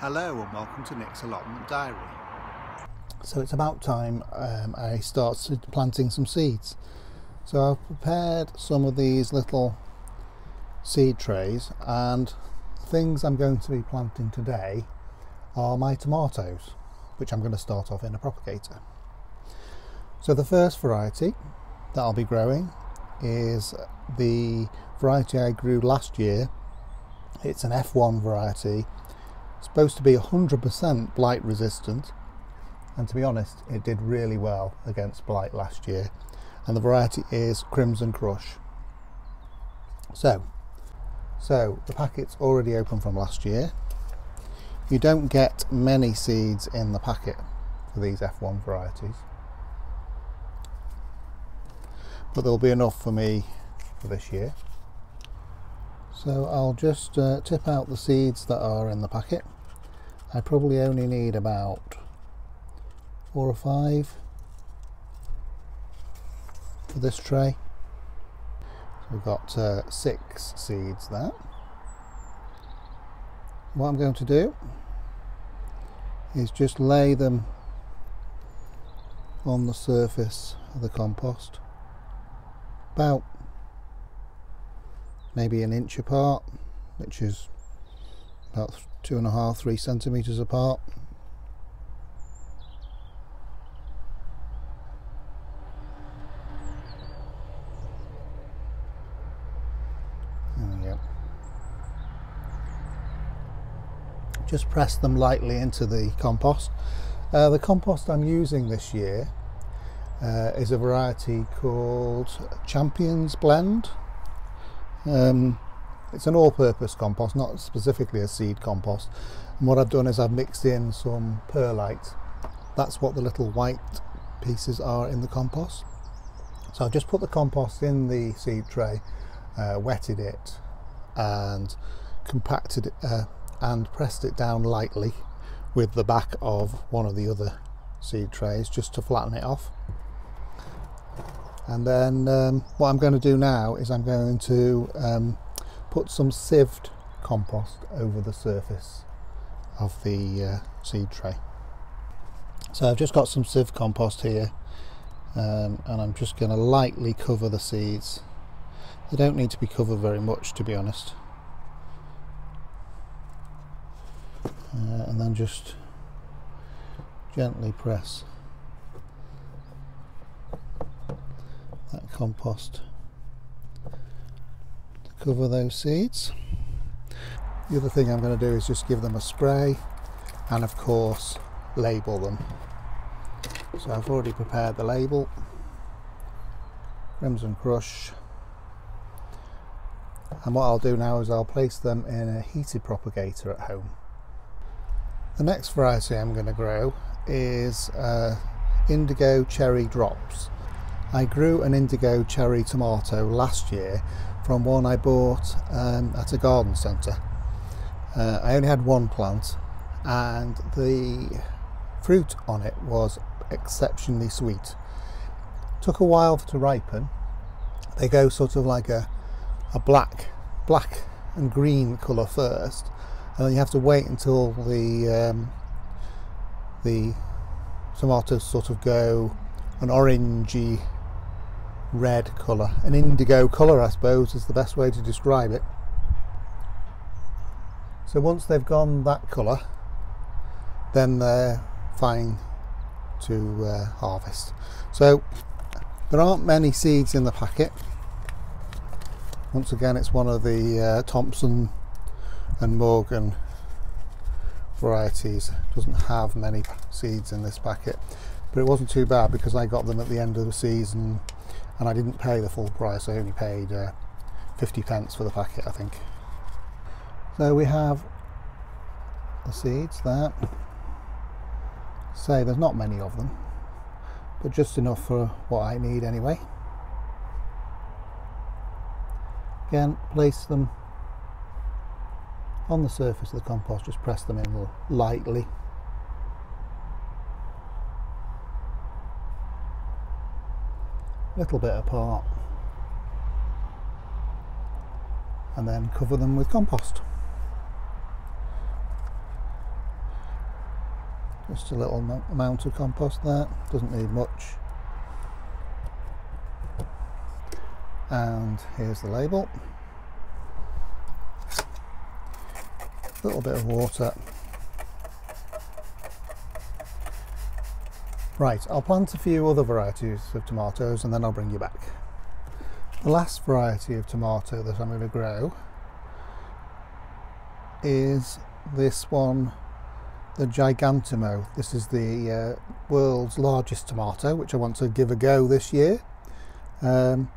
Hello and welcome to Nick's Allotment Diary. So it's about time I start planting some seeds. So I've prepared some of these little seed trays, and the things I'm going to be planting today are my tomatoes, which I'm going to start off in a propagator. So the first variety that I'll be growing is the variety I grew last year. It's an F1 variety. It's supposed to be 100% blight resistant, and to be honest it did really well against blight last year, and the variety is Crimson Crush. So the packet's already open from last year. You don't get many seeds in the packet for these F1 varieties, but there'll be enough for me for this year. So I'll just tip out the seeds that are in the packet. I probably only need about 4 or 5 for this tray. So we've got 6 seeds there. What I'm going to do is just lay them on the surface of the compost, about maybe an inch apart, which is about 2.5–3 centimeters apart. There we go. Just press them lightly into the compost. The compost I'm using this year is a variety called Champions Blend. It's an all-purpose compost, not specifically a seed compost, and what I've done is I've mixed in some perlite. That's what the little white pieces are in the compost. So I've just put the compost in the seed tray, wetted it and compacted it and pressed it down lightly with the back of one of the other seed trays just to flatten it off. And then what I'm going to do now is I'm going to put some sieved compost over the surface of the seed tray. So I've just got some sieved compost here, and I'm just going to lightly cover the seeds. They don't need to be covered very much, to be honest. And then just gently press that compost to cover those seeds. The other thing I'm going to do is just give them a spray and of course label them. So I've already prepared the label, Crimson Crush, and what I'll do now is I'll place them in a heated propagator at home. The next variety I'm going to grow is Indigo Cherry Drops. I grew an indigo cherry tomato last year from one I bought at a garden centre. I only had one plant, and the fruit on it was exceptionally sweet. Took a while to ripen. They go sort of like a black and green colour first, and then you have to wait until the tomatoes sort of go an orangey red colour, an indigo colour I suppose is the best way to describe it. So once they've gone that colour, then they're fine to harvest. So there aren't many seeds in the packet. Once again, it's one of the Thompson and Morgan varieties. It doesn't have many seeds in this packet, but it wasn't too bad because I got them at the end of the season and I didn't pay the full price. I only paid 50 pence for the packet, I think. So we have the seeds there. Say there's not many of them, but just enough for what I need anyway. Again, place them on the surface of the compost, just press them in lightly. Little bit apart, and then cover them with compost. Just a little amount of compost there, doesn't need much. And here's the label. A little bit of water. Right, I'll plant a few other varieties of tomatoes and then I'll bring you back. The last variety of tomato that I'm going to grow is this one, the Gigantimo. This is the world's largest tomato, which I want to give a go this year. You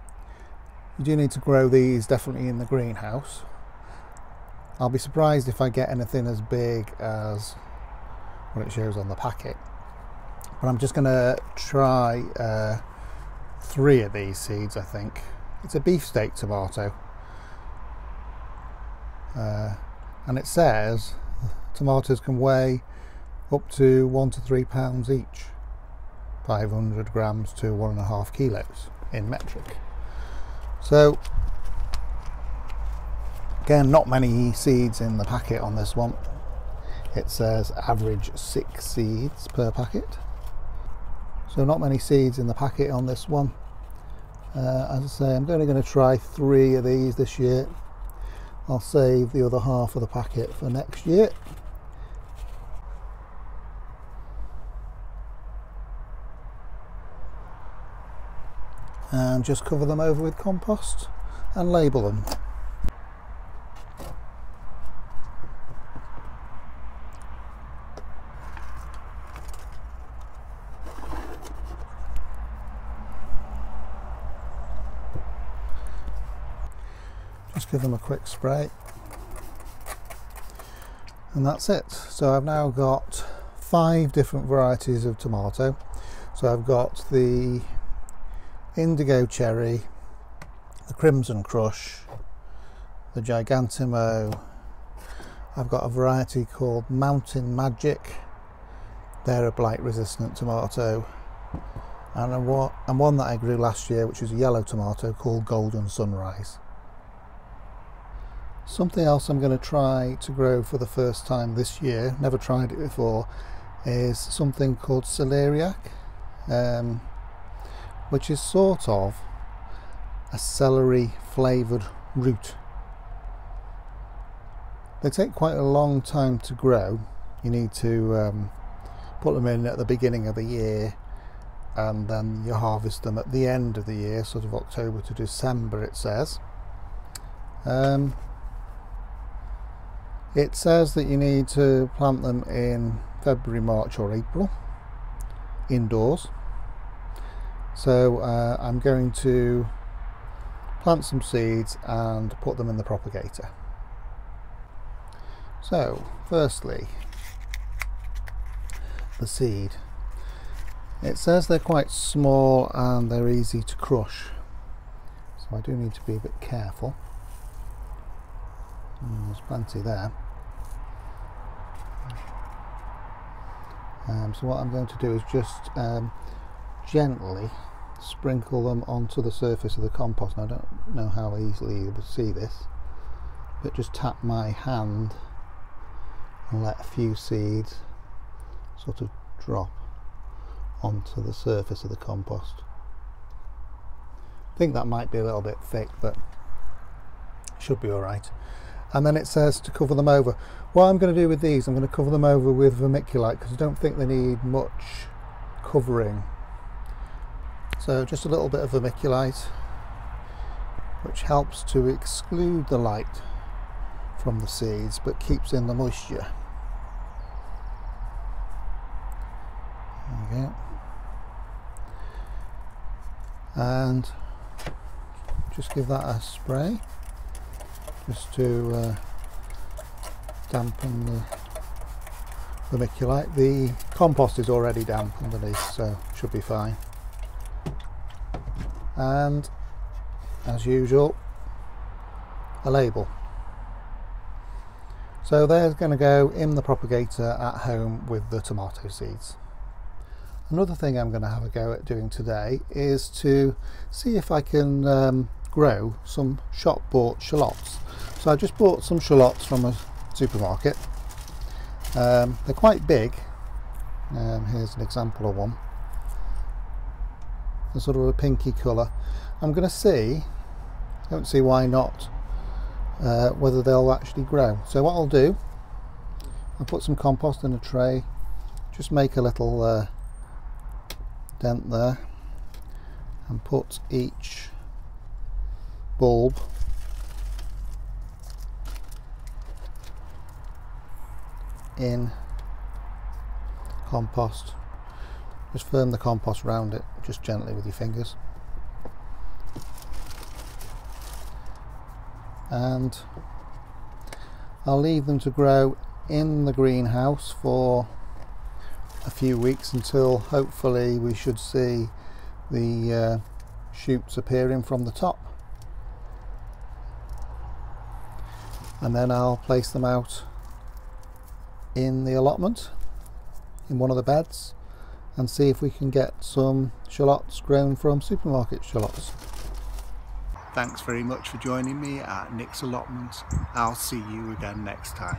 do need to grow these definitely in the greenhouse. I'll be surprised if I get anything as big as what it shows on the packet. But I'm just going to try 3 of these seeds, I think. It's a beefsteak tomato. And it says tomatoes can weigh up to 1 to 3 pounds each. 500 grams to 1.5 kilos in metric. So, again, not many seeds in the packet on this one. It says average 6 seeds per packet. So not many seeds in the packet on this one. As I say, I'm only going to try 3 of these this year. I'll save the other half of the packet for next year. And just cover them over with compost and label them. Just give them a quick spray and that's it. So I've now got 5 different varieties of tomato. So I've got the Indigo Cherry, the Crimson Crush, the Gigantimo. I've got a variety called Mountain Magic. They're a blight resistant tomato. And one that I grew last year, which is a yellow tomato called Golden Sunrise. Something else I'm going to try to grow for the first time this year, never tried it before, is something called Celeriac, which is sort of a celery flavoured root. They take quite a long time to grow. You need to put them in at the beginning of the year and then you harvest them at the end of the year, sort of October to December it says. It says that you need to plant them in February, March or April, indoors. So I'm going to plant some seeds and put them in the propagator. So firstly, the seed. It says they're quite small and they're easy to crush. So I do need to be a bit careful. There's plenty there. So what I'm going to do is just gently sprinkle them onto the surface of the compost. And I don't know how easily you will see this, but just tap my hand and let a few seeds sort of drop onto the surface of the compost. I think that might be a little bit thick, but should be alright. And then it says to cover them over. What I'm going to do with these, I'm going to cover them over with vermiculite because I don't think they need much covering. So just a little bit of vermiculite, which helps to exclude the light from the seeds but keeps in the moisture. There we go. And just give that a spray just to dampen the vermiculite. The compost is already damp underneath, so should be fine. And as usual, a label. So they're going to go in the propagator at home with the tomato seeds. Another thing I'm going to have a go at doing today is to see if I can grow some shop bought shallots. So I just bought some shallots from a supermarket. They're quite big, Here's an example of one. A sort of a pinky colour. I'm going to see, I don't see why not, whether they'll actually grow. So what I'll do, I'll put some compost in a tray, just make a little dent there, and put each bulb in compost. Just firm the compost around it, just gently with your fingers. And I'll leave them to grow in the greenhouse for a few weeks until hopefully we should see the shoots appearing from the top. And then I'll place them out in the allotment, in one of the beds, and see if we can get some shallots grown from supermarket shallots. Thanks very much for joining me at Nick's Allotment. I'll see you again next time.